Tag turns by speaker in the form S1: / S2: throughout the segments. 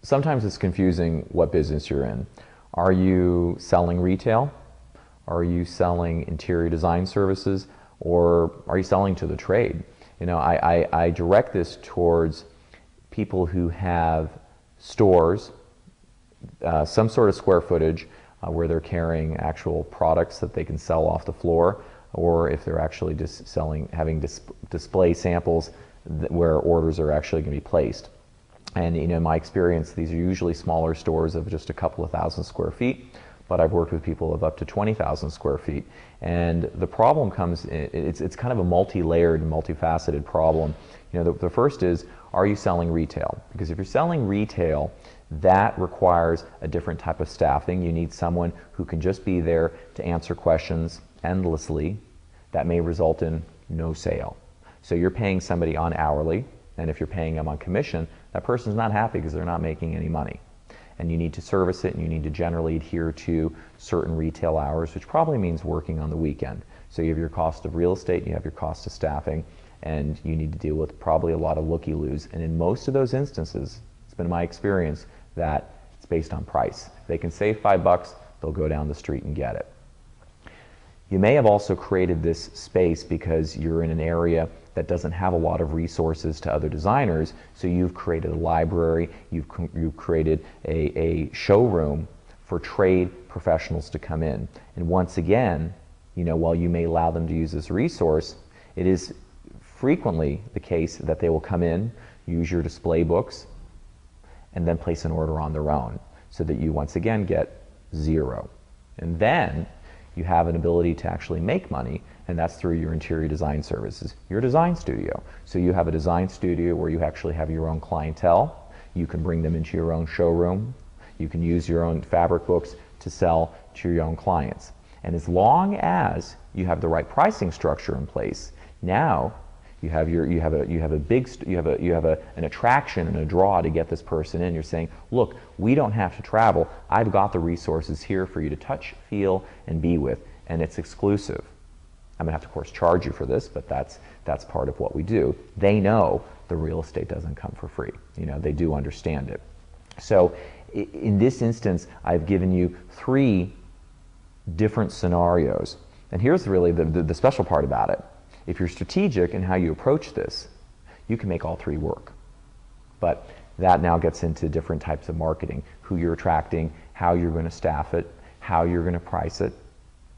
S1: Sometimes it's confusing what business you're in. Are you selling retail? Are you selling interior design services? Or are you selling to the trade? You know, I direct this towards people who have stores, some sort of square footage where they're carrying actual products that they can sell off the floor, or if they're actually just selling, having display samples where orders are actually going to be placed. And you know, in my experience, these are usually smaller stores of just a couple of thousand square feet, but I've worked with people of up to 20,000 square feet. And the problem comes, it's kind of a multi-layered and multifaceted problem. You know, the first is, are you selling retail? Because if you're selling retail, that requires a different type of staffing. You need someone who can just be there to answer questions endlessly. That may result in no sale. So you're paying somebody on hourly, and if you're paying them on commission, that person's not happy because they're not making any money. And you need to service it, and you need to generally adhere to certain retail hours, which probably means working on the weekend. So you have your cost of real estate, you have your cost of staffing, and you need to deal with probably a lot of looky-loos. And in most of those instances, it's been my experience that it's based on price. If they can save $5, they'll go down the street and get it. You may have also created this space because you're in an area that doesn't have a lot of resources to other designers, so you've created a library, you've created a showroom for trade professionals to come in. And once again, you know, while you may allow them to use this resource, it is frequently the case that they will come in, use your display books, and then place an order on their own, so that you once again get zero. And then you have an ability to actually make money, and that's through your interior design services, your design studio. So you have a design studio where you actually have your own clientele. You can bring them into your own showroom. You can use your own fabric books to sell to your own clients. And as long as you have the right pricing structure in place, now you have an attraction and a draw to get this person in. You're saying, look, we don't have to travel. I've got the resources here for you to touch, feel, and be with, and it's exclusive. I'm gonna have to, of course, charge you for this, but that's part of what we do. They know the real estate doesn't come for free. You know, they do understand it. So in this instance, I've given you 3 different scenarios. And here's really the special part about it. If you're strategic in how you approach this, you can make all 3 work. But that now gets into different types of marketing, who you're attracting, how you're going to staff it, how you're going to price it.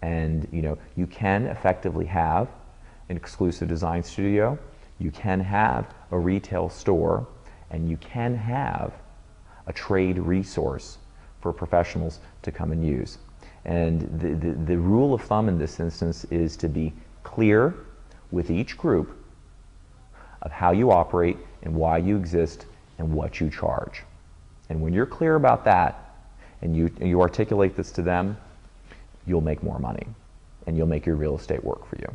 S1: And you know, you can effectively have an exclusive design studio, you can have a retail store, and you can have a trade resource for professionals to come and use. And the rule of thumb in this instance is to be clear with each group of how you operate and why you exist and what you charge. And when you're clear about that and you articulate this to them, you'll make more money and you'll make your real estate work for you.